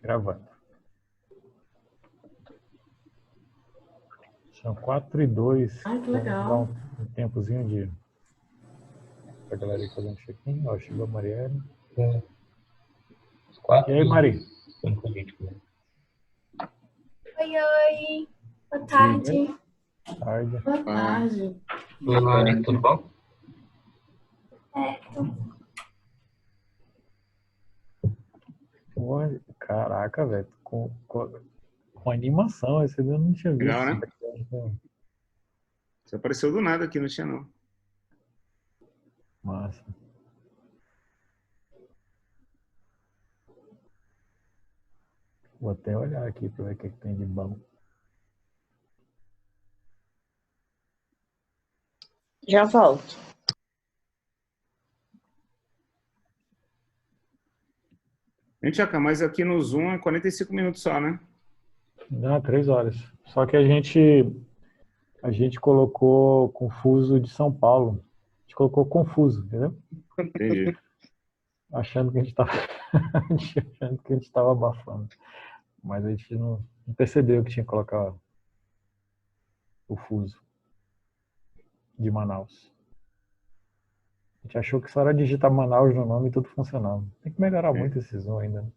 Gravando. São 4:02. Ai, que Vamos legal. dar um tempozinho de pra galera ir fazendo check-in. Ó, chegou a Marielle. E aí, Mari? Oi, oi. Boa tarde. Boa tarde. Boa tarde. Oi, Mari, tudo bom? Certo. Caraca, velho. Com animação. Esse eu não tinha visto. Legal, né? Você apareceu do nada aqui, não tinha não. Massa. Vou até olhar aqui para ver o que tem de bom. Já volto. Gente, Jaca, mas aqui no Zoom é 45 minutos só, né? Não, 3 horas. Só que a gente colocou Confuso de São Paulo. A gente colocou Confuso, entendeu? Entendi. Achando que a gente estava abafando. Mas a gente não percebeu que tinha que colocar o Fuso de Manaus. A gente achou que só era digitar Manaus no nome e tudo funcionava. Tem que melhorar muito esse Zoom ainda, né?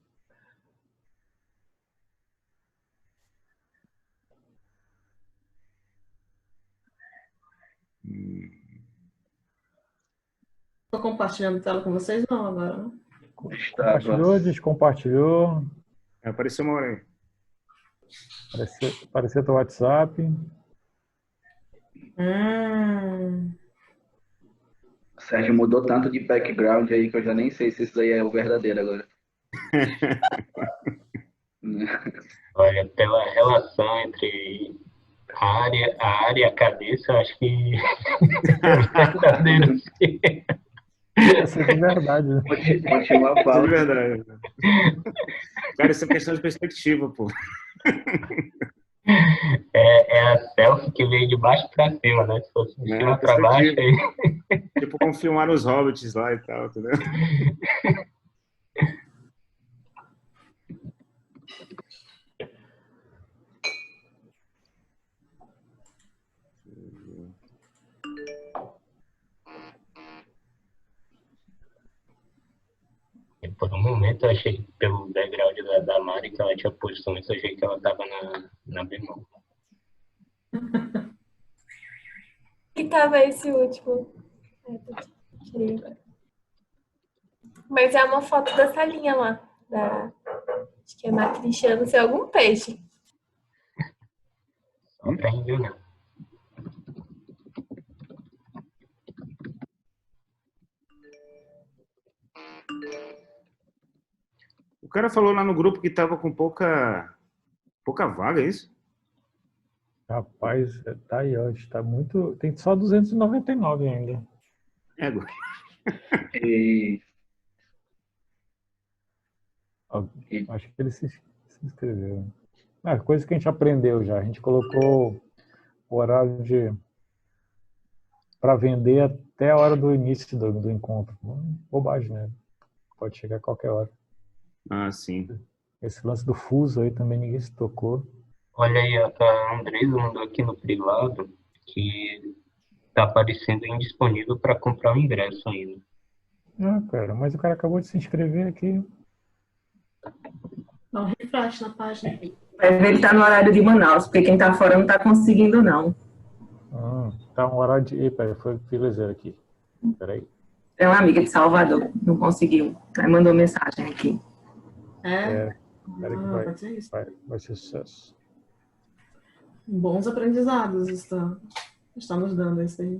Estou compartilhando tela com vocês não agora, né? Compartilhou, descompartilhou. Apareceu uma hora aí. Apareceu teu WhatsApp. O Sérgio mudou tanto de background aí que eu já nem sei se isso aí é o verdadeiro agora. Olha, pela relação entre a área e a cabeça, eu acho que é verdadeiro. Essa é de verdade. Né? Continua a Isso é fala. de verdade. Cara, isso é questão de perspectiva, pô. É a selfie que veio de baixo pra cima, né? Se fosse de cima pra baixo, aí... Tipo, como filmar os hobbits lá e tal, entendeu? E por um momento eu achei, pelo background da Mari, que ela tinha posto isso, eu achei que ela tava na bemol. Que tava esse último? Tirei agora. Mas é uma foto da salinha lá. Acho que é matrinchando, se é algum peixe. Só pra enganar. O cara falou lá no grupo que tava com pouca vaga, é isso? Rapaz, tá aí, ó. Está muito. Tem só 299 ainda. Égua. E Acho que ele se inscreveu. Coisa que a gente aprendeu já. A gente colocou o horário para vender até a hora do início do encontro. Bobagem, né? Pode chegar a qualquer hora. Ah, sim. Esse lance do fuso aí também ninguém se tocou. Olha aí, a Andresa mandou aqui no privado que tá aparecendo indisponível para comprar o ingresso ainda. Cara, mas o cara acabou de se inscrever aqui. Dá um refresh na página. Vai ver que tá no horário de Manaus, porque quem tá fora não tá conseguindo, não. Tá um horário de... Epa, foi filezeiro aqui. Peraí. É uma amiga de Salvador, não conseguiu. Aí mandou mensagem aqui. Peraí que vai ser sucesso. Bons aprendizados está nos dando isso aí.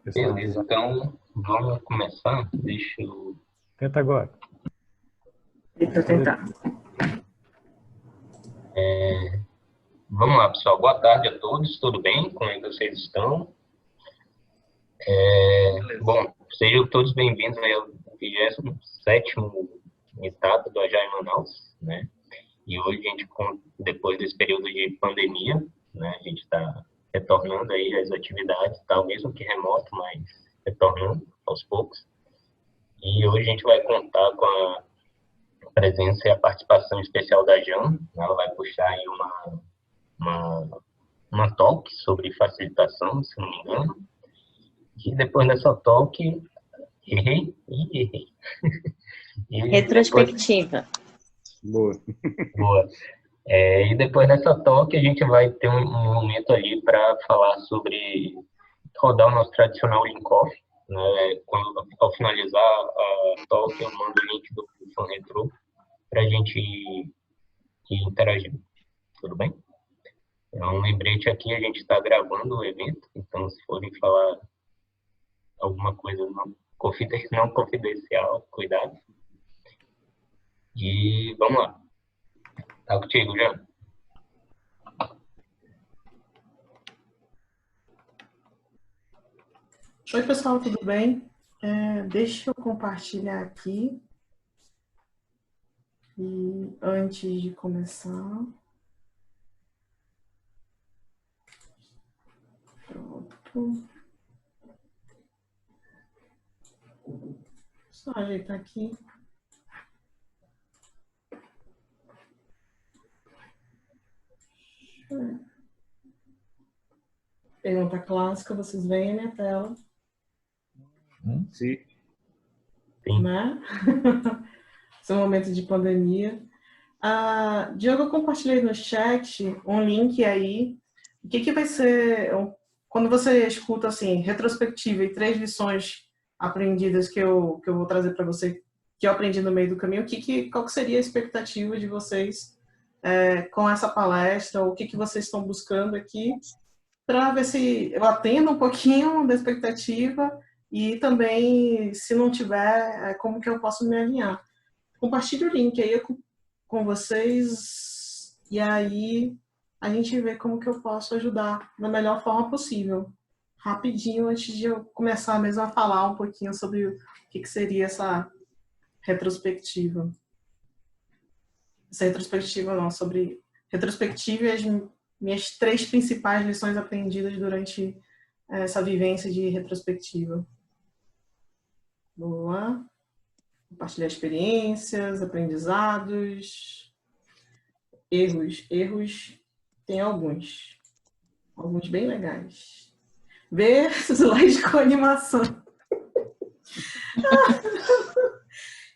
Beleza, então vamos começar. Deixa eu... Tenta agora. Deixa eu tentar. Vamos lá, pessoal. Boa tarde a todos. Tudo bem? Como é que vocês estão? Bom, sejam todos bem-vindos ao 27º etapa do Agile Manaus, né? E hoje a gente, depois desse período de pandemia, né, a gente está retornando aí às atividades, tal, mesmo que remoto, mas retornando aos poucos. E hoje a gente vai contar presença e a participação especial da Jan. Ela vai puxar aí uma talk sobre facilitação, se não me engano. E depois dessa talk, errei. E Retrospectiva. Boa. boa. E depois dessa talk, a gente vai ter um momento ali para falar sobre rodar o nosso tradicional link-off. Né? Ao finalizar a talk, eu mando o link do Fã Retro para a gente ir interagindo. Tudo bem? Então, um lembrete aqui, a gente está gravando o evento, então se forem falar alguma coisa não confidencial, cuidado. E vamos lá. Tá contigo, Jean. Oi, pessoal, tudo bem? Deixa eu compartilhar aqui. E antes de começar... Pronto. Só ajeitar aqui. Pergunta clássica, vocês veem a minha tela, Sim. né? Esse é um momento de pandemia. Diogo, eu compartilhei no chat um link aí. O que vai ser, quando você escuta assim, retrospectiva e 3 lições aprendidas que eu vou trazer para você, que eu aprendi no meio do caminho, qual que seria a expectativa de vocês com essa palestra, o que vocês estão buscando aqui, para ver se eu atendo um pouquinho da expectativa e também, se não tiver, como que eu posso me alinhar. Compartilhe o link aí com vocês e aí a gente vê como que eu posso ajudar da melhor forma possível. Rapidinho, antes de eu começar mesmo a falar um pouquinho sobre o que seria essa retrospectiva. Sobre retrospectiva e as minhas 3 principais lições aprendidas durante essa vivência de retrospectiva. Boa. Compartilhar experiências, aprendizados, erros. Erros tem alguns bem legais. Ver slide com animação.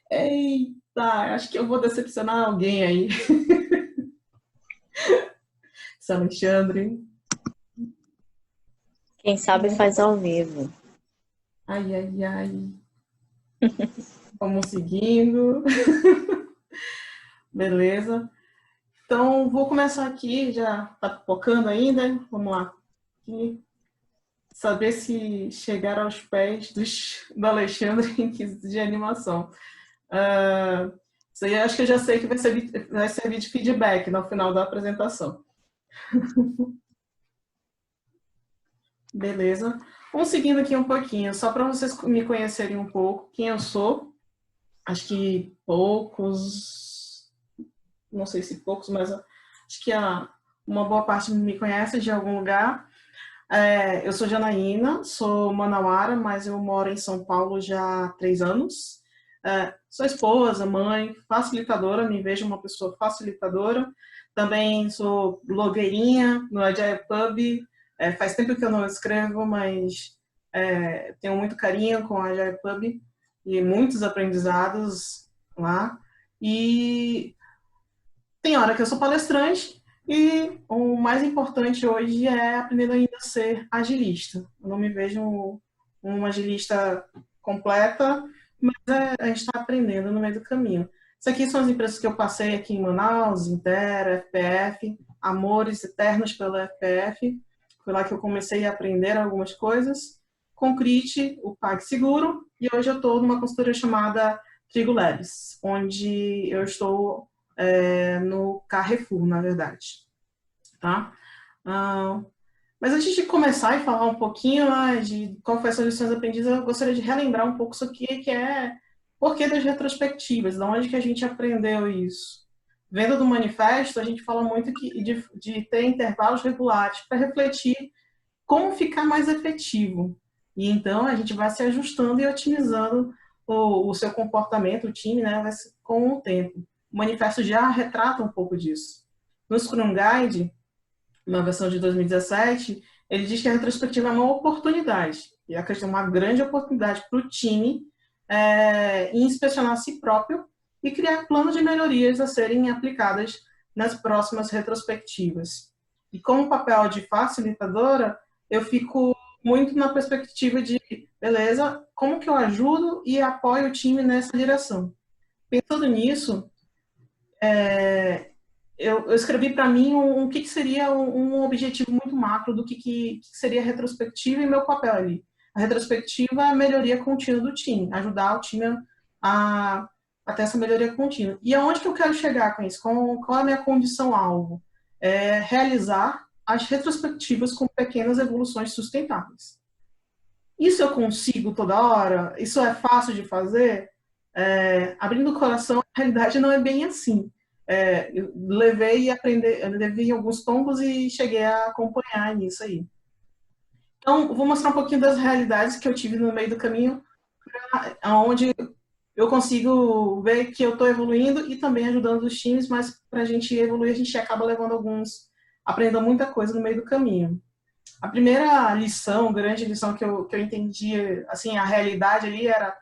Eita, acho que eu vou decepcionar alguém aí. São Alexandre. Quem sabe faz ao vivo. Ai. Vamos seguindo. Beleza. Então, vou começar aqui, já tá focando ainda. Vamos lá. Aqui. Saber se chegar aos pés do Alexandre em quesito de animação. Isso aí acho que eu já sei que vai servir de feedback no final da apresentação. Beleza. Vamos seguindo aqui um pouquinho, só para vocês me conhecerem um pouco quem eu sou. Acho que poucos, não sei se poucos, mas acho que uma boa parte me conhece de algum lugar. Eu sou Janaína, sou manauara, mas eu moro em São Paulo já há 3 anos. Sou esposa, mãe, facilitadora, me vejo uma pessoa facilitadora. Também sou blogueirinha no Agile Pub. Faz tempo que eu não escrevo, mas tenho muito carinho com o Agile Pub e muitos aprendizados lá. E tem hora que eu sou palestrante e o mais importante hoje é aprender ainda a ser agilista. Eu não me vejo uma agilista completa, mas a gente está aprendendo no meio do caminho. Isso aqui são as empresas que eu passei aqui em Manaus, Intera, FPF, amores eternos pela FPF. Foi lá que eu comecei a aprender algumas coisas. Concrete, o PagSeguro, e hoje eu estou numa consultoria chamada Trigo Labs, onde eu estou no Carrefour, na verdade. Tá? Mas antes de começar e falar um pouquinho de qual foi as lições aprendidas, eu gostaria de relembrar um pouco sobre o que é porquê das retrospectivas, de onde que a gente aprendeu isso. Vendo do manifesto, a gente fala muito de ter intervalos regulares para refletir como ficar mais efetivo. E então a gente vai se ajustando e otimizando o seu comportamento, o time, né, com o tempo. O manifesto já retrata um pouco disso. No Scrum Guide, na versão de 2017, ele diz que a retrospectiva é uma oportunidade, e acredito uma grande oportunidade para o time inspecionar a si próprio e criar planos de melhorias a serem aplicadas nas próximas retrospectivas. E como papel de facilitadora, eu fico muito na perspectiva de, beleza, como que eu ajudo e apoio o time nessa direção? Pensando nisso, eu escrevi para mim o que seria um objetivo muito macro do que seria a retrospectiva e meu papel ali. A retrospectiva é a melhoria contínua do time, ajudar o time a ter essa melhoria contínua. E aonde que eu quero chegar com isso? Qual é a minha condição-alvo? É realizar as retrospectivas com pequenas evoluções sustentáveis. Isso eu consigo toda hora? Isso é fácil de fazer? Abrindo o coração, a realidade não é bem assim. Eu levei alguns tombos e cheguei a acompanhar nisso aí. Então, vou mostrar um pouquinho das realidades que eu tive no meio do caminho, onde eu consigo ver que eu estou evoluindo e também ajudando os times, mas para a gente evoluir, a gente acaba aprendendo muita coisa no meio do caminho. A primeira lição, grande lição que eu entendi, assim, a realidade ali era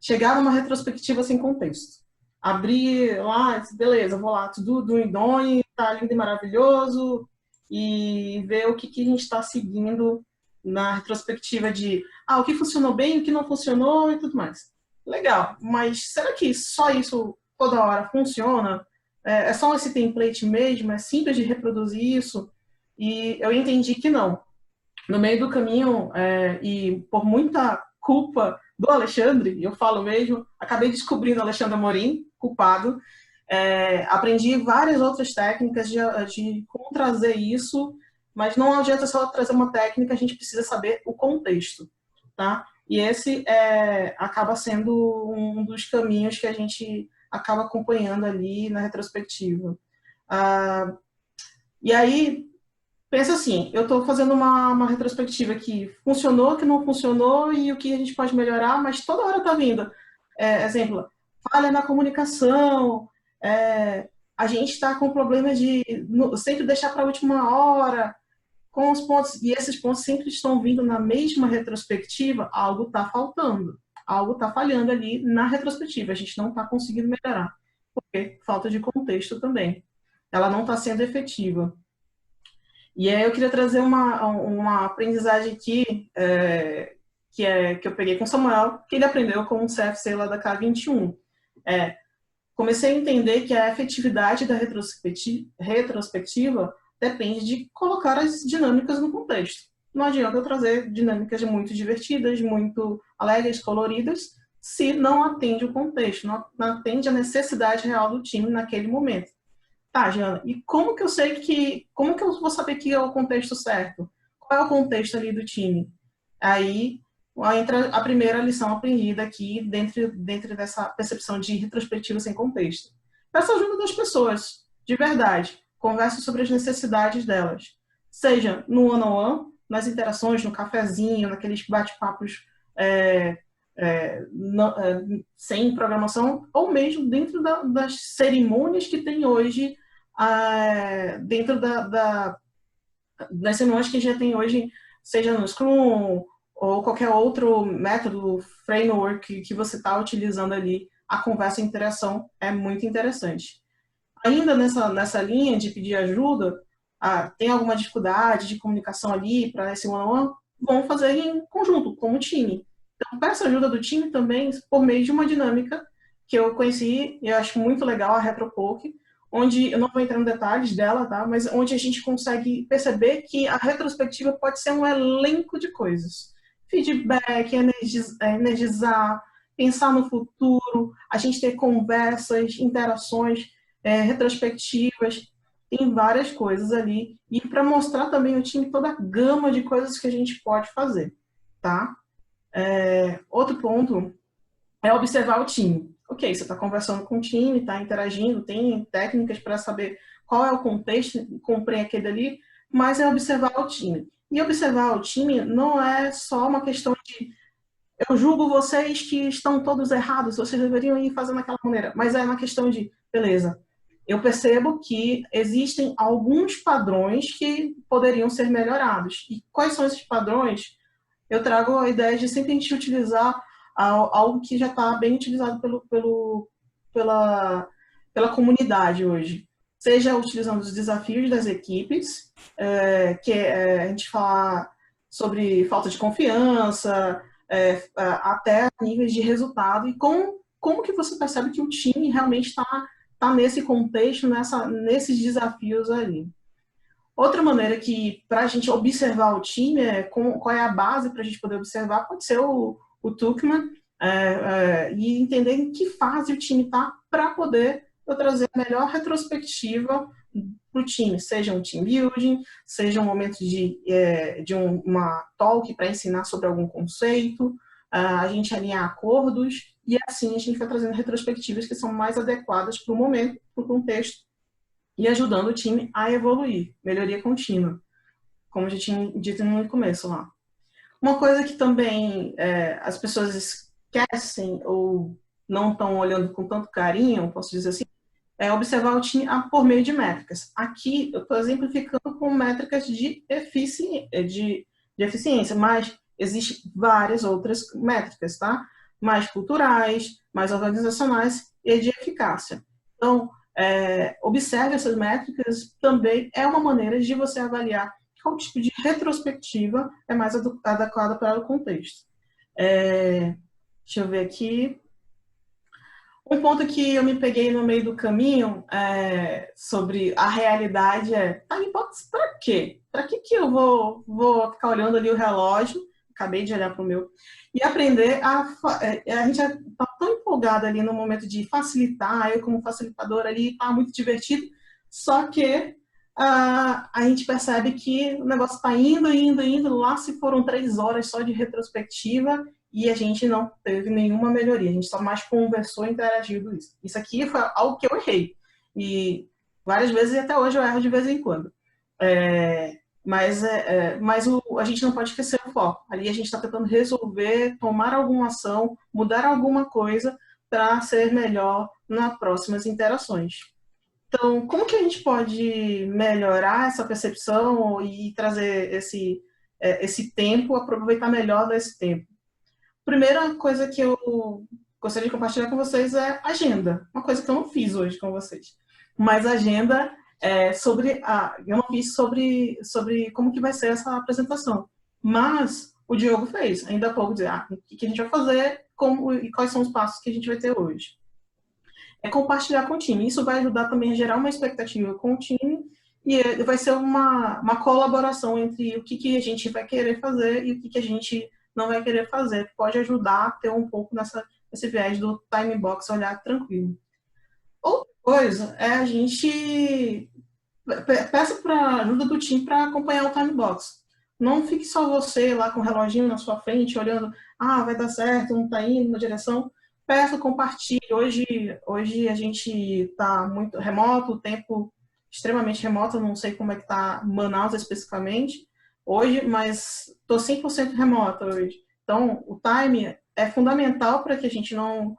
chegar numa retrospectiva sem contexto. Abrir lá, beleza, vou lá, tudo do idôneo, tá lindo e maravilhoso, e ver o que a gente está seguindo na retrospectiva de o que funcionou bem, o que não funcionou e tudo mais. Legal, mas será que só isso toda hora funciona? É só esse template mesmo? É simples de reproduzir isso? E eu entendi que não. No meio do caminho, e por muita culpa do Alexandre, eu falo mesmo, acabei descobrindo Alexandre Amorim, culpado, aprendi várias outras técnicas de como trazer isso, mas não adianta só trazer uma técnica, a gente precisa saber o contexto, tá? E esse acaba sendo um dos caminhos que a gente acaba acompanhando ali na retrospectiva. E aí, pensa assim, eu estou fazendo uma retrospectiva que funcionou, que não funcionou e o que a gente pode melhorar, mas toda hora está vindo. Exemplo, falha na comunicação, a gente está com problema de sempre deixar para a última hora, com os pontos, e esses pontos sempre estão vindo na mesma retrospectiva, algo está faltando, algo está falhando ali na retrospectiva, a gente não está conseguindo melhorar, porque falta de contexto também, ela não está sendo efetiva. E aí eu queria trazer uma aprendizagem aqui, que eu peguei com o Samuel, que ele aprendeu com o CFC lá da K21. Comecei a entender que a efetividade da retrospectiva depende de colocar as dinâmicas no contexto. Não adianta eu trazer dinâmicas muito divertidas, muito alegres, coloridas, se não atende o contexto, não atende a necessidade real do time naquele momento. Tá, Giana, e como que eu vou saber que é o contexto certo? Qual é o contexto ali do time? Aí entra a primeira lição aprendida aqui dentro dessa percepção de retrospectiva sem contexto. Peça ajuda das pessoas, de verdade. Converse sobre as necessidades delas. Seja no one-on-one, nas interações, no cafezinho, naqueles bate-papos sem programação, ou mesmo dentro das cerimônias que tem hoje, dentro das cerimônias que já tem hoje, seja no Scrum ou qualquer outro método, framework que você está utilizando ali, a conversa e a interação é muito interessante. Ainda nessa linha de pedir ajuda, tem alguma dificuldade de comunicação ali para esse one-on-one, vamos fazer em conjunto, como time. Então, peça ajuda do time também por meio de uma dinâmica que eu conheci e eu acho muito legal, a RetroPoke, onde, eu não vou entrar em detalhes dela, tá? Mas onde a gente consegue perceber que a retrospectiva pode ser um elenco de coisas. Feedback, energizar, pensar no futuro, a gente ter conversas, interações, retrospectivas, tem várias coisas ali. E para mostrar também ao time toda a gama de coisas que a gente pode fazer, tá? Outro ponto é observar o time. Ok, você está conversando com o time, está interagindo, tem técnicas para saber qual é o contexto, comprei aquele ali, mas é observar o time. E observar o time não é só uma questão de eu julgo vocês que estão todos errados, vocês deveriam ir fazendo daquela maneira. Mas é uma questão de, beleza, eu percebo que existem alguns padrões que poderiam ser melhorados. E quais são esses padrões? Eu trago a ideia de sempre a gente utilizar algo que já está bem utilizado pela comunidade hoje. Seja utilizando os desafios das equipes, a gente fala sobre falta de confiança, até níveis de resultado, e como que você percebe que o time realmente está nesse contexto, nesses desafios ali. Outra maneira que, para a gente observar o time, qual é a base para a gente poder observar, pode ser o Tuchman, e entender em que fase o time está para poder eu trazer a melhor retrospectiva para o time, seja um team building, seja um momento de uma talk para ensinar sobre algum conceito, a gente alinhar acordos, e assim a gente vai trazendo retrospectivas que são mais adequadas para o momento, para o contexto, e ajudando o time a evoluir, melhoria contínua, como já tinha dito no começo lá. Uma coisa que também as pessoas esquecem ou não estão olhando com tanto carinho, posso dizer assim, é observar o time por meio de métricas. Aqui eu estou exemplificando com métricas de eficiência, mas existem várias outras métricas, tá? Mais culturais, mais organizacionais e de eficácia. Então, observe essas métricas, também é uma maneira de você avaliar qual tipo de retrospectiva é mais adequada para o contexto. Deixa eu ver aqui. Um ponto que eu me peguei no meio do caminho sobre a realidade time box para quê? Para que eu vou ficar olhando ali o relógio? Acabei de olhar para o meu. E aprender a gente está tão empolgado ali no momento de facilitar, eu como facilitadora ali, está muito divertido, só que a gente percebe que o negócio está indo, lá se foram 3 horas só de retrospectiva e a gente não teve nenhuma melhoria, a gente só mais conversou e interagiu isso. Isso aqui foi algo que eu errei, e várias vezes, e até hoje eu erro de vez em quando. Mas a gente não pode esquecer o foco. Ali a gente está tentando resolver, tomar alguma ação, mudar alguma coisa para ser melhor nas próximas interações. Então, como que a gente pode melhorar essa percepção e trazer esse tempo, aproveitar melhor desse tempo? Primeira coisa que eu gostaria de compartilhar com vocês é agenda. Uma coisa que eu não fiz hoje com vocês. Mas agenda eu não fiz sobre como que vai ser essa apresentação. Mas o Diogo fez, ainda há pouco, dizer o que a gente vai fazer e quais são os passos que a gente vai ter hoje. Compartilhar com o time. Isso vai ajudar também a gerar uma expectativa com o time e vai ser uma colaboração entre o que a gente vai querer fazer e o que a gente não vai querer fazer. Pode ajudar a ter um pouco nesse viés do time box, olhar tranquilo. Outra coisa é a gente peça para ajuda do time para acompanhar o time box. Não fique só você lá com o reloginho na sua frente, olhando, vai dar certo, não está indo na direção. Peça, compartilhe. Hoje a gente está muito remoto, o tempo extremamente remoto, não sei como é que está Manaus especificamente hoje, mas estou 100% remota hoje. Então, o time é fundamental para que a gente não,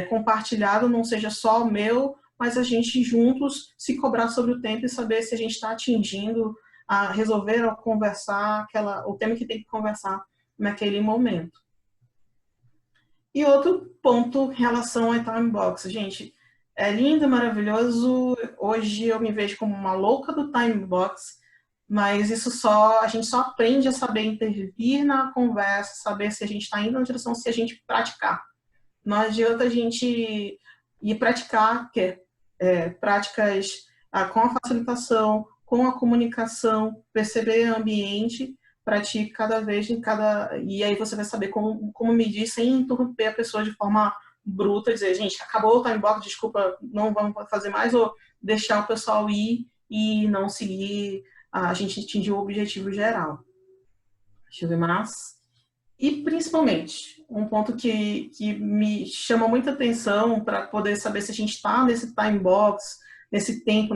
compartilhado, não seja só meu, mas a gente juntos se cobrar sobre o tempo e saber se a gente está atingindo a resolver ou conversar o tema que tem que conversar naquele momento. E outro ponto em relação ao time box, gente, é lindo, maravilhoso. Hoje eu me vejo como uma louca do time box, mas a gente só aprende a saber intervir na conversa, saber se a gente está indo na direção, se a gente praticar. Não adianta a gente ir praticar, práticas com a facilitação, com a comunicação, perceber o ambiente, pratique cada vez e aí você vai saber como medir sem interromper a pessoa de forma bruta, dizer, gente, acabou o time box, desculpa, não vamos fazer mais, ou deixar o pessoal ir e não seguir, a gente atingir o objetivo geral. Deixa eu ver mais. E principalmente, um ponto que me chama muita atenção para poder saber se a gente está nesse time box, nesse tempo,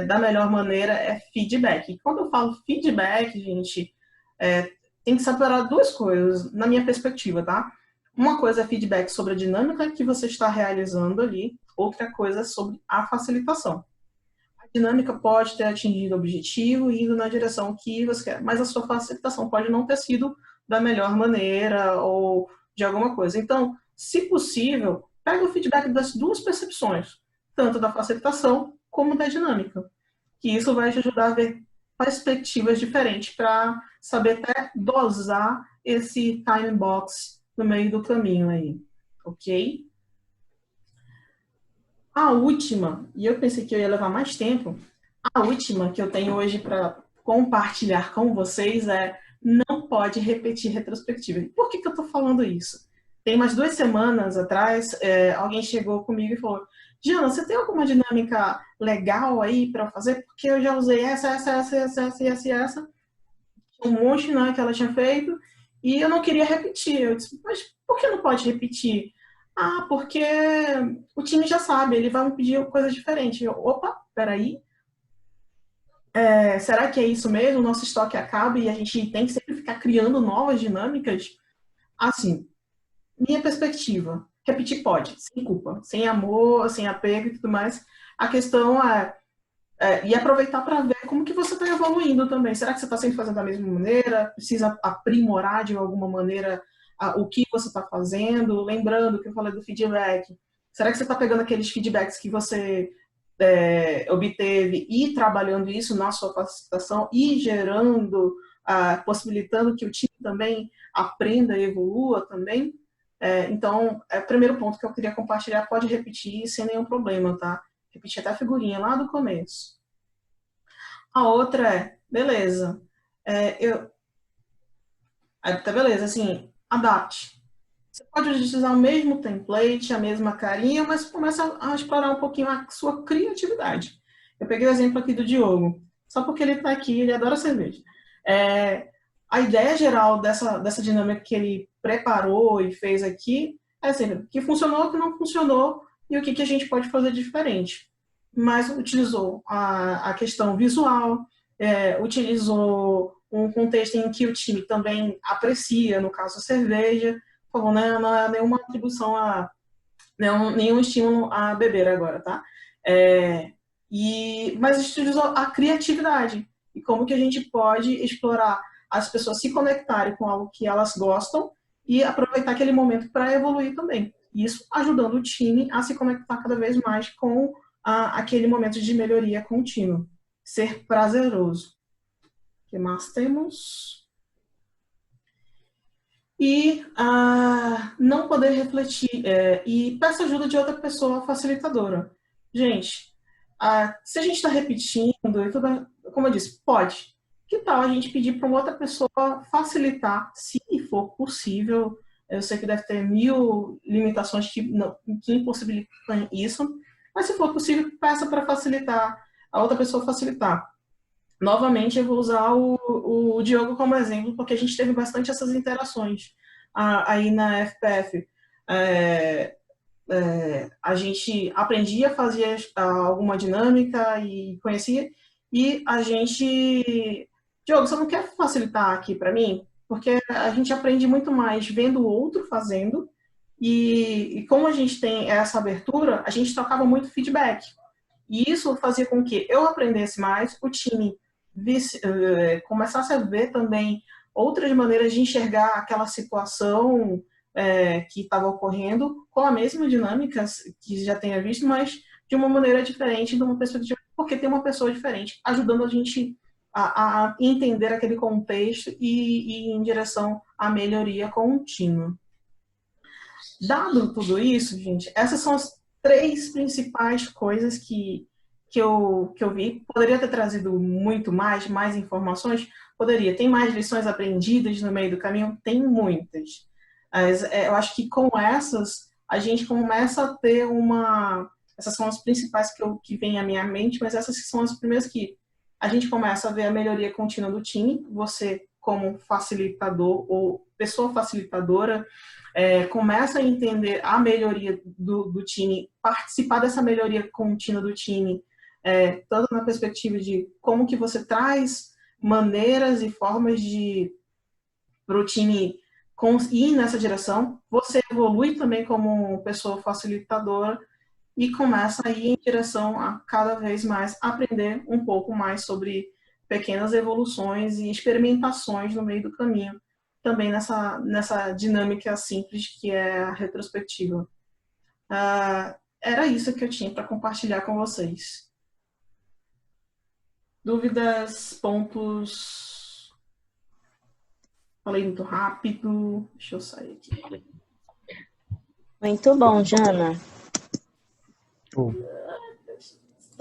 da melhor maneira, é feedback. E quando eu falo feedback, gente, tem que separar duas coisas, na minha perspectiva, tá? Uma coisa é feedback sobre a dinâmica que você está realizando ali, outra coisa é sobre a facilitação. A dinâmica pode ter atingido o objetivo e indo na direção que você quer, mas a sua facilitação pode não ter sido da melhor maneira ou de alguma coisa. Então, se possível, pega o feedback das duas percepções, tanto da facilitação como da dinâmica, que isso vai te ajudar a ver perspectivas diferentes para saber até dosar esse time box no meio do caminho aí, ok? A última, e eu pensei que eu ia levar mais tempo, a última que eu tenho hoje para compartilhar com vocês é não pode repetir retrospectiva. Por que eu estou falando isso? Tem umas 2 semanas atrás, alguém chegou comigo e falou: Giana, você tem alguma dinâmica legal aí para fazer? Porque eu já usei essa. Um monte, né, que ela tinha feito e eu não queria repetir. Eu disse, mas por que não pode repetir? Ah, porque o time já sabe, ele vai me pedir coisa diferente. Eu, opa, peraí. Será que é isso mesmo? O nosso estoque acaba e a gente tem que sempre ficar criando novas dinâmicas? Assim, minha perspectiva, repetir pode, sem culpa, sem amor, sem apego e tudo mais. A questão e aproveitar para ver como que você está evoluindo também. Será que você está sempre fazendo da mesma maneira? Precisa aprimorar de alguma maneira o que você está fazendo? Lembrando que eu falei do feedback. Será que você está pegando aqueles feedbacks que você obteve e trabalhando isso na sua capacitação e gerando, possibilitando que o time também aprenda e evolua também? Então, o primeiro ponto que eu queria compartilhar, pode repetir sem nenhum problema, tá? Repetir até a figurinha lá do começo. A outra beleza, beleza, assim, adapte. Você pode utilizar o mesmo template, a mesma carinha, mas começa a explorar um pouquinho a sua criatividade. Eu peguei o exemplo aqui do Diogo, só porque ele está aqui, ele adora cerveja. A ideia geral dessa dinâmica que ele preparou e fez aqui é assim, que funcionou, que não funcionou, e o que a gente pode fazer diferente. Mas utilizou a questão visual, utilizou um contexto em que o time também aprecia, no caso a cerveja, falou, né, não é nenhuma atribuição nenhum estímulo a beber agora, tá? Mas utilizou a criatividade e como que a gente pode explorar as pessoas se conectarem com algo que elas gostam e aproveitar aquele momento para evoluir também. Isso ajudando o time a se conectar cada vez mais com aquele momento de melhoria contínua. Ser prazeroso. O que mais temos? E não poder refletir. E peça ajuda de outra pessoa facilitadora. Gente, se a gente está repetindo, e tudo, como eu disse, pode. Que tal a gente pedir para uma outra pessoa facilitar, se for possível? Eu sei que deve ter 1000 limitações que impossibilitam isso, mas se for possível, peça para facilitar, a outra pessoa facilitar. Novamente, eu vou usar o Diogo como exemplo, porque a gente teve bastante essas interações aí na FPF. A gente aprendia, fazia alguma dinâmica e conhecia, e a gente... Diogo, você não quer facilitar aqui para mim? Porque a gente aprende muito mais vendo o outro fazendo, e como a gente tem essa abertura, a gente trocava muito feedback. E isso fazia com que eu aprendesse mais, o time começasse a ver também outras maneiras de enxergar aquela situação que estava ocorrendo com a mesma dinâmica que já tenha visto, mas de uma maneira diferente, de uma perspectiva, porque tem uma pessoa diferente ajudando a gente a entender aquele contexto e ir em direção à melhoria contínua. Dado tudo isso, gente, essas são as 3 principais coisas que eu vi. Poderia ter trazido muito mais informações? Poderia. Tem mais lições aprendidas no meio do caminho? Tem muitas. Mas eu acho que com essas, a gente começa a ter essas são as principais que vêm à minha mente, mas essas são as primeiras que a gente começa a ver a melhoria contínua do time. Você, como facilitador ou pessoa facilitadora, começa a entender a melhoria do time, participar dessa melhoria contínua do time, tanto na perspectiva de como que você traz maneiras e formas de para o time ir nessa direção, você evolui também como pessoa facilitadora e começa a ir em direção a cada vez mais aprender um pouco mais sobre pequenas evoluções e experimentações no meio do caminho, também nessa dinâmica simples que é a retrospectiva. Era isso que eu tinha para compartilhar com vocês. Dúvidas, pontos? Falei muito rápido. Deixa eu sair aqui. Muito bom, Jana.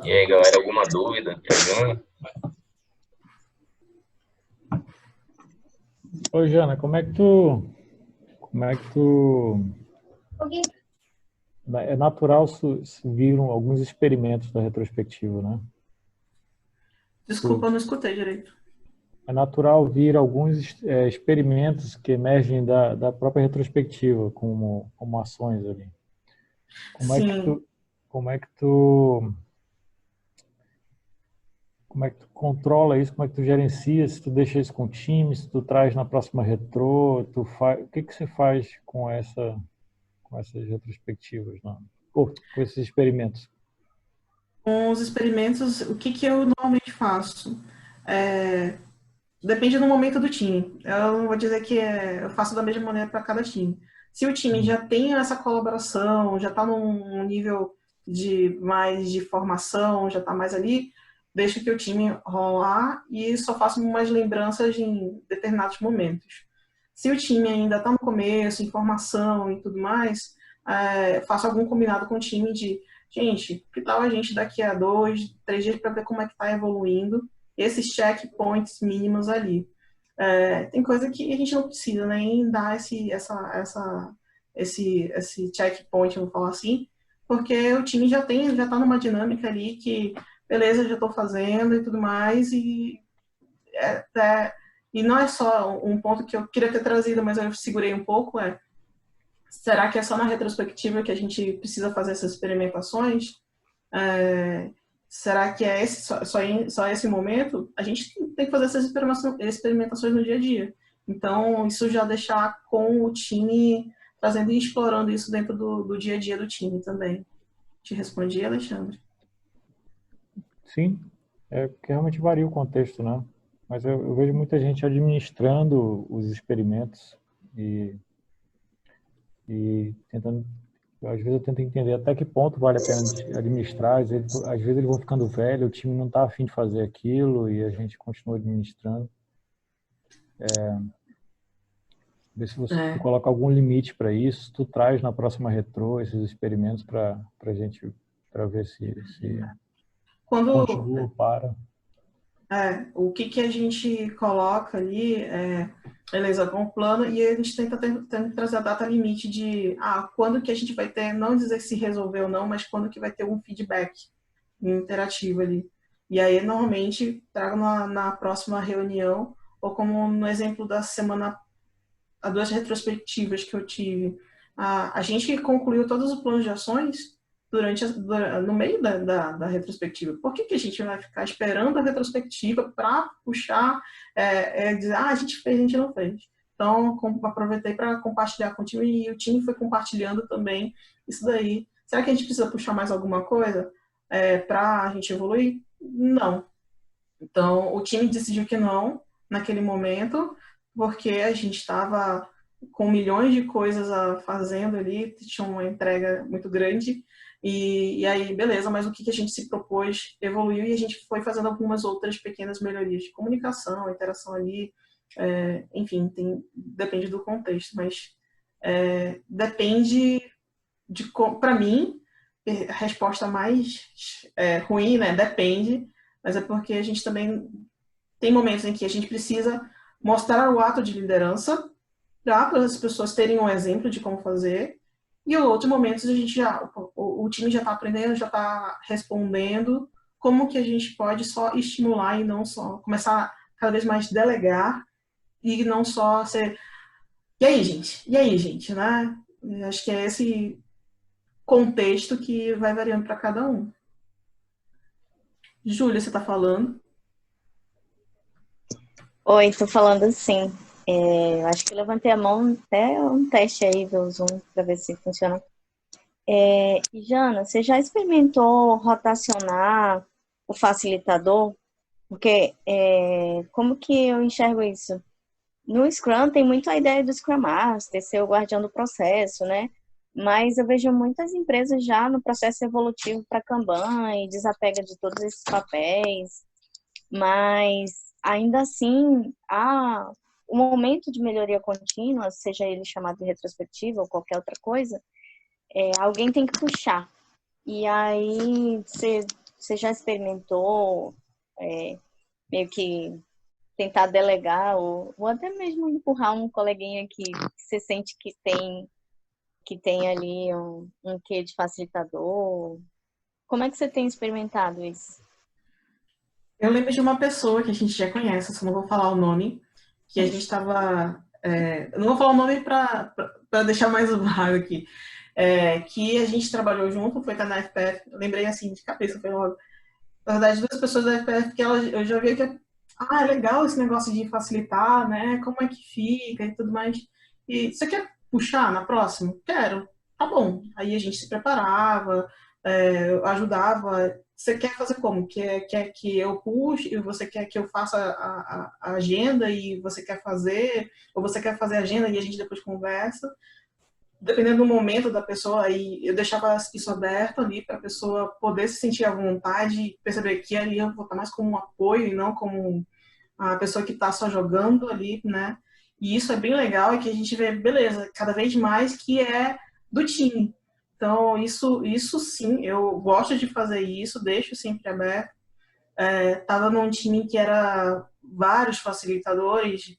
E aí, galera, alguma dúvida? Ô, Jana, como é que tu é natural viram alguns experimentos da retrospectiva, né? Desculpa, eu não escutei direito. É natural vir alguns experimentos que emergem da própria retrospectiva, como ações ali. Como é que tu controla isso? Como é que tu gerencia? Se tu deixa isso com o time, se tu traz na próxima retrô, o que você faz com essas retrospectivas, com esses experimentos? Com os experimentos, o que eu normalmente faço? Depende do momento do time. Eu não vou dizer que eu faço da mesma maneira para cada time. Se o time já tem essa colaboração, já está num nível mais de formação, já está mais ali, deixo que o time rolar e só faço umas lembranças em determinados momentos. Se o time ainda está no começo, em formação e tudo mais, faço algum combinado com o time de, gente, que tal a gente daqui a 2, 3 dias para ver como é que está evoluindo esses checkpoints mínimos ali. Tem coisa que a gente não precisa nem dar esse checkpoint, vamos falar assim, porque o time já está numa dinâmica ali que, beleza, já estou fazendo e tudo mais, e não é só um ponto que eu queria ter trazido, mas eu segurei um pouco, será que é só na retrospectiva que a gente precisa fazer essas experimentações? Será que é só esse momento? A gente tem que fazer essas experimentações no dia a dia. Então, isso já deixar com o time, trazendo e explorando isso dentro do dia a dia do time também. Te respondi, Alexandre? Sim, porque realmente varia o contexto, né? Mas eu vejo muita gente administrando os experimentos e tentando. Às vezes eu tento entender até que ponto vale a pena administrar. Às vezes eles vão ficando velhos, o time não está afim de fazer aquilo e a gente continua administrando. Ver se tu coloca algum limite para isso, tu traz na próxima retrô esses experimentos para ver se continua ou para. O que a gente coloca ali beleza, com o plano, e a gente tenta trazer a data limite de quando que a gente vai ter, não dizer se resolveu ou não, mas quando que vai ter um feedback interativo ali. E aí, normalmente, trago na próxima reunião, ou como no exemplo da semana, as 2 retrospectivas que eu tive, a gente concluiu todos os planos de ações no meio da retrospectiva. Por que a gente vai ficar esperando a retrospectiva para puxar, dizer, a gente fez, a gente não fez. Então, aproveitei para compartilhar com o time e o time foi compartilhando também isso daí. Será que a gente precisa puxar mais alguma coisa para a gente evoluir? Não. Então, o time decidiu que não, naquele momento, porque a gente estava com milhões de coisas fazendo ali, tinha uma entrega muito grande, e aí, beleza, mas o que a gente se propôs evoluiu e a gente foi fazendo algumas outras pequenas melhorias de comunicação, interação ali, enfim, depende do contexto, mas depende para mim, a resposta mais ruim, né, depende, mas é porque a gente também tem momentos em que a gente precisa mostrar o ato de liderança para as pessoas terem um exemplo de como fazer, e em outros momentos a gente o time já está aprendendo, já está respondendo, como que a gente pode só estimular e não só começar cada vez mais delegar e não só ser e aí gente, né? Acho que é esse contexto que vai variando para cada um. Júlia, você está falando? Oi, tô falando sim. Eu acho que eu levantei a mão até um teste aí do Zoom para ver se funciona. E, Jana, você já experimentou rotacionar o facilitador? Porque como que eu enxergo isso? No Scrum tem muito a ideia do Scrum Master, ser o guardião do processo, né? Mas eu vejo muitas empresas já no processo evolutivo para Kanban e desapega de todos esses papéis. Mas ainda assim, o momento de melhoria contínua, seja ele chamado de retrospectiva ou qualquer outra coisa, alguém tem que puxar. E aí, você já experimentou meio que tentar delegar ou até mesmo empurrar um coleguinha que você sente que tem ali um quê de facilitador? Como é que você tem experimentado isso? Eu lembro de uma pessoa que a gente já conhece, só não vou falar o nome, que a gente estava. Eu não vou falar o nome para deixar mais vago aqui. Que a gente trabalhou junto, foi estar na FPF. Eu lembrei assim, de cabeça, foi logo. Na verdade, duas pessoas da FPF que eu já vi que é legal esse negócio de facilitar, né? Como é que fica e tudo mais. E você quer puxar na próxima? Quero. Tá bom. Aí a gente se preparava, ajudava. Você quer fazer como? Quer que eu puxe e você quer que eu faça a agenda e você quer fazer? Ou você quer fazer a agenda e a gente depois conversa? Dependendo do momento da pessoa, aí eu deixava isso aberto ali para a pessoa poder se sentir à vontade e perceber que ali eu vou estar mais como um apoio e não como a pessoa que está só jogando ali, né? E isso é bem legal, é que a gente vê, beleza, cada vez mais que é do time. Então, isso sim, eu gosto de fazer isso, deixo sempre aberto. Tava num time que era vários facilitadores,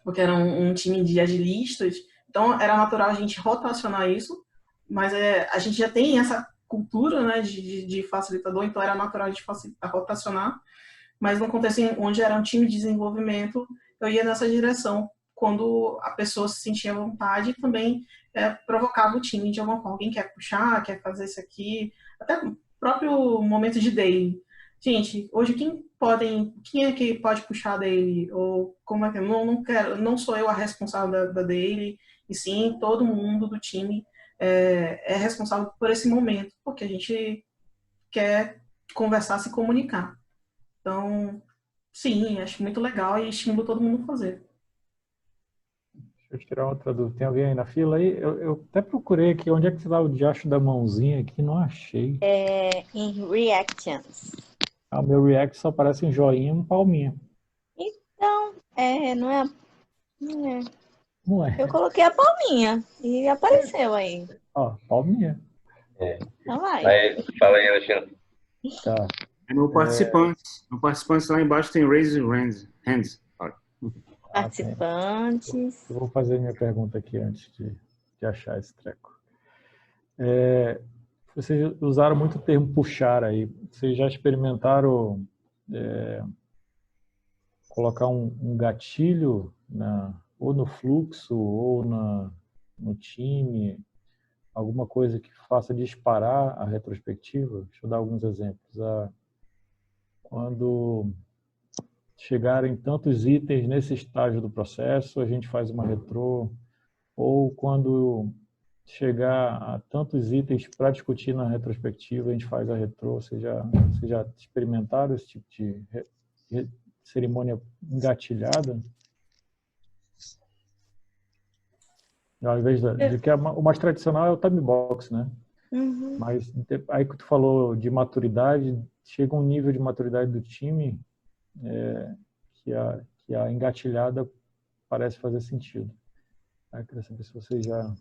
porque era um time de agilistas, então era natural a gente rotacionar isso, mas a gente já tem essa cultura, né, de facilitador, então era natural a gente rotacionar, mas no contexto onde era um time de desenvolvimento, eu ia nessa direção, quando a pessoa se sentia à vontade, também provocava o time de alguma forma, alguém quer puxar, quer fazer isso aqui, até o próprio momento de daily. Gente, hoje quem é que pode puxar a daily? Ou como é que não quero, não sou eu a responsável da daily, e sim todo mundo do time é responsável por esse momento, porque a gente quer conversar, se comunicar. Então, sim, acho muito legal e estimulo todo mundo a fazer. Deixa eu tirar outra dúvida. Tem alguém aí na fila aí? Eu até procurei aqui. Onde é que está o diacho da mãozinha aqui? Não achei. Em Reactions. O meu react só aparece um joinha e um palminha. Então, não é. Não é. Não é? Eu coloquei a palminha e apareceu aí. Ó, palminha. Então vai. Fala aí, Alexandre. Tá. No participantes. No participantes lá embaixo tem raise hands. Participantes. Eu vou fazer minha pergunta aqui antes de achar esse treco. Vocês usaram muito o termo puxar aí. Vocês já experimentaram colocar um gatilho ou no fluxo ou no time, alguma coisa que faça disparar a retrospectiva? Deixa eu dar alguns exemplos. Quando chegarem tantos itens nesse estágio do processo, a gente faz uma retrô, ou quando chegar a tantos itens para discutir na retrospectiva, a gente faz a retrô. Vocês já experimentaram esse tipo de cerimônia engatilhada? Ao invés de que o mais tradicional é o time box, né? Uhum. Mas aí que tu falou de maturidade, chega um nível de maturidade do time que a engatilhada parece fazer sentido. Eu queria saber se vocês já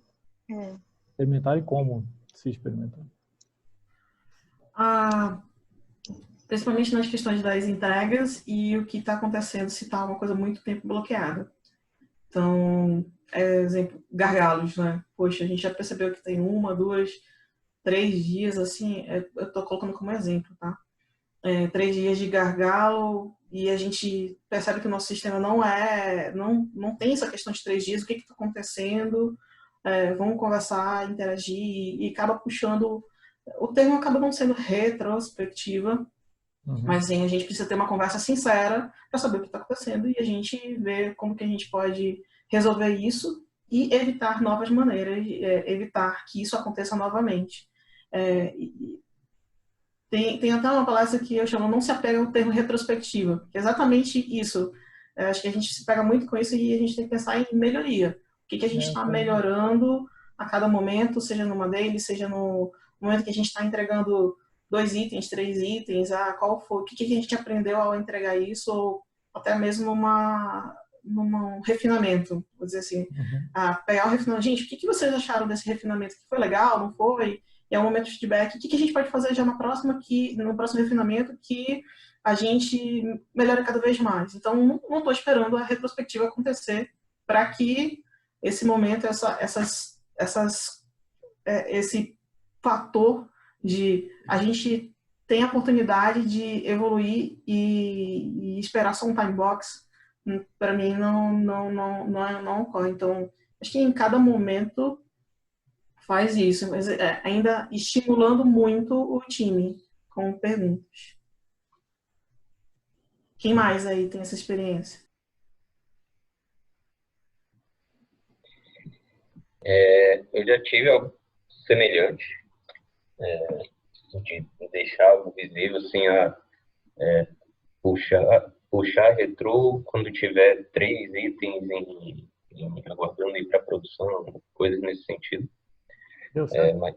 experimentaram e como se experimentaram. Principalmente nas questões das entregas e o que está acontecendo se está uma coisa muito tempo bloqueada. Então, exemplo, gargalos, né? Poxa, a gente já percebeu que tem 1, 2, 3 dias, assim, eu estou colocando como exemplo, tá? 3 dias de gargalo e a gente percebe que o nosso sistema não tem essa questão de 3 dias, o que está acontecendo, vamos conversar, interagir e acaba puxando, o termo acaba não sendo retrospectiva, Mas assim, a gente precisa ter uma conversa sincera para saber o que está acontecendo e a gente ver como que a gente pode resolver isso e evitar novas maneiras, evitar que isso aconteça novamente. Tem até uma palestra que eu chamo Não se apega ao termo retrospectiva, que é exatamente isso. Acho que a gente se pega muito com isso e a gente tem que pensar em melhoria. O que a gente está melhorando a cada momento, seja numa daily, seja no momento que a gente está entregando 2 itens, 3 itens, qual foi, o que a gente aprendeu ao entregar isso, ou até mesmo num refinamento, vou dizer assim. Pegar o refinamento. Gente, o que vocês acharam desse refinamento? Que foi legal, não foi? E é um momento de feedback. O que a gente pode fazer já no próximo refinamento que a gente melhore cada vez mais? Então, não estou esperando a retrospectiva acontecer para que esse momento, esse fator de a gente tem a oportunidade de evoluir e esperar só um time box, para mim não ocorre. Então, acho que em cada momento faz isso, mas ainda estimulando muito o time com perguntas. Quem mais aí tem essa experiência? Eu já tive algo semelhante, de deixar algo visível, assim, puxar retrô quando tiver 3 itens aguardando ir para produção, coisas nesse sentido. Deu certo? Mas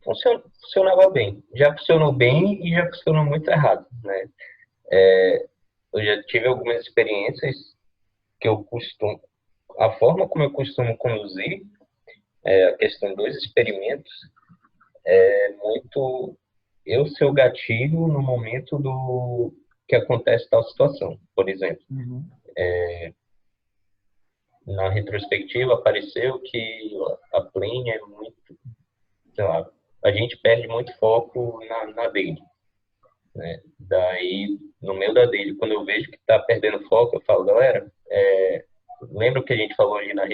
funcionava bem. Já funcionou bem e já funcionou muito errado, né? Eu já tive algumas experiências que a forma como eu costumo conduzir a questão dos experimentos é muito eu ser o gatilho no momento que acontece tal situação. Por exemplo, na retrospectiva apareceu que a plane é muito, sei lá, a gente perde muito foco na daily, né? Daí, no meio da daily, quando eu vejo que está perdendo foco, eu falo, galera, lembra o que a gente falou ali na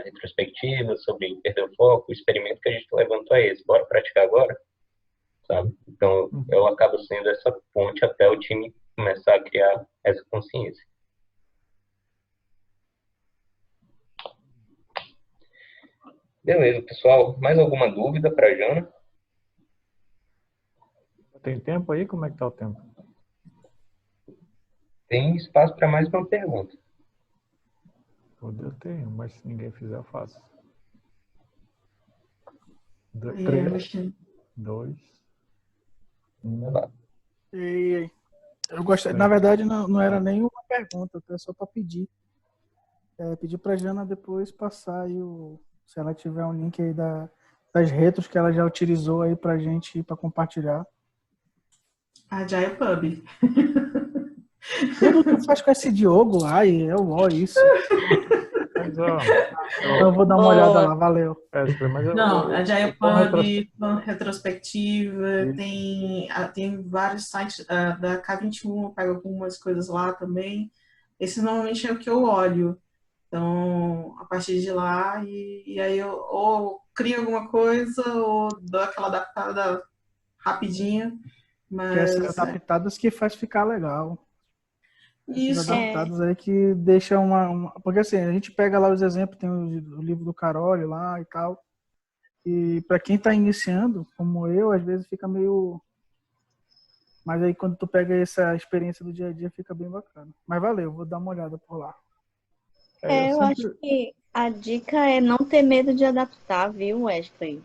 retrospectiva sobre perder o foco? O experimento que a gente levantou é esse, bora praticar agora? Sabe? Então, eu acabo sendo essa ponte até o time começar a criar essa consciência. Beleza, pessoal. Mais alguma dúvida para a Jana? Tem tempo aí? Como é que tá o tempo? Tem espaço para mais uma pergunta. Eu tenho, mas se ninguém fizer, eu faço. 3, 2, 1. Eu gostaria, na verdade, não era nenhuma pergunta, é só para pedir. Pedir para a Jana depois passar aí se ela tiver um link aí das retros que ela já utilizou aí para gente para compartilhar. Agile Pub. Tudo que faz com esse Diogo, isso. Mas, ó, então eu vou dar uma olhada lá, valeu. Não, Agile Pub, retrospectiva, tem vários sites da K21, eu pego algumas coisas lá também. Esse normalmente é o que eu olho. Então, a partir de lá, e aí eu ou crio alguma coisa ou dou aquela adaptada rapidinha. Mas, que essas adaptadas que faz ficar legal. Isso. Adaptados aí que deixa porque assim, a gente pega lá os exemplos, tem o livro do Carole lá e tal. E para quem está iniciando, como eu, às vezes fica meio... Mas aí quando tu pega essa experiência do dia a dia, fica bem bacana. Mas valeu, vou dar uma olhada por lá. Eu acho que a dica é não ter medo de adaptar, viu, Wesley?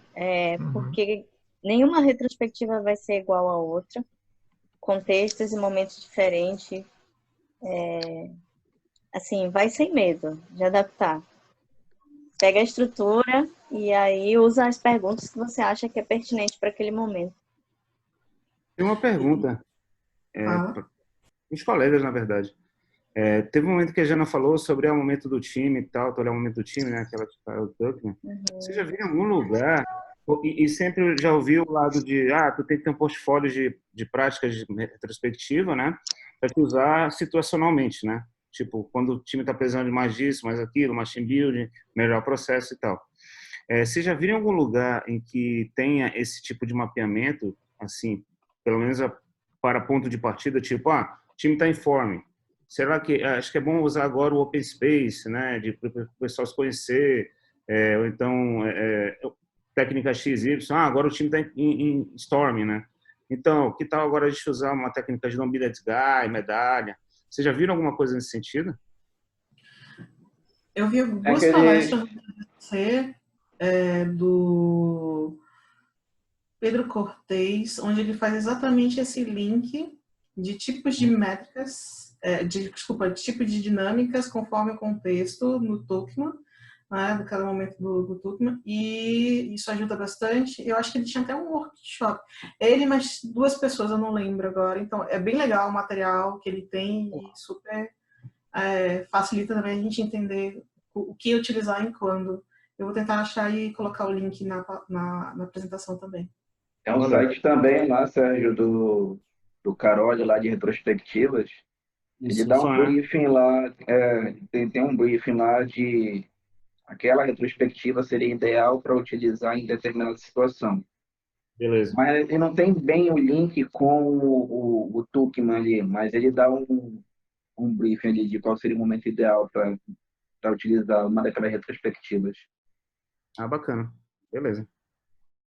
Porque nenhuma retrospectiva vai ser igual a outra. Contextos e momentos diferentes. Assim, vai sem medo de adaptar. Pega a estrutura e aí usa as perguntas que você acha que é pertinente para aquele momento. Tem uma pergunta. Os colegas, na verdade. Teve um momento que a Jana falou sobre o momento do time e tal, o momento do time, né? Aquela né? Você já viu em algum lugar, e sempre já ouviu o lado de, tu tem que ter um portfólio de práticas de retrospectiva, né? Para te usar situacionalmente, né? Tipo, quando o time está precisando de mais disso, mais aquilo, mais team building, melhorar o processo e tal. Você já viu em algum lugar em que tenha esse tipo de mapeamento, assim, pelo menos para ponto de partida, tipo, o time está informe. Será que acho que é bom usar agora o Open Space, né, para o pessoal se conhecer, ou então técnica XY, agora o time está em Storm, né? Então, que tal agora a gente usar uma técnica de Dominant Guy, medalha? Vocês já viram alguma coisa nesse sentido? Eu vi duas palestras do Pedro Cortez, onde ele faz exatamente esse link de tipos de métricas, de tipo de dinâmicas conforme o contexto no Tuckman, né, de cada momento do Tuckman, e isso ajuda bastante. Eu acho que ele tinha até um workshop. Ele, mas duas pessoas, eu não lembro agora. Então, é bem legal o material que ele tem e super facilita também a gente entender o que utilizar e quando. Eu vou tentar achar e colocar o link na apresentação também. É um site também lá, Sérgio, do Caroli, lá de retrospectivas. Ele dá um briefing lá, tem um briefing lá de aquela retrospectiva seria ideal para utilizar em determinada situação. Beleza. Mas ele não tem bem o link com o Tuckman ali, mas ele dá um briefing ali de qual seria o momento ideal para utilizar uma daquelas retrospectivas. Bacana. Beleza.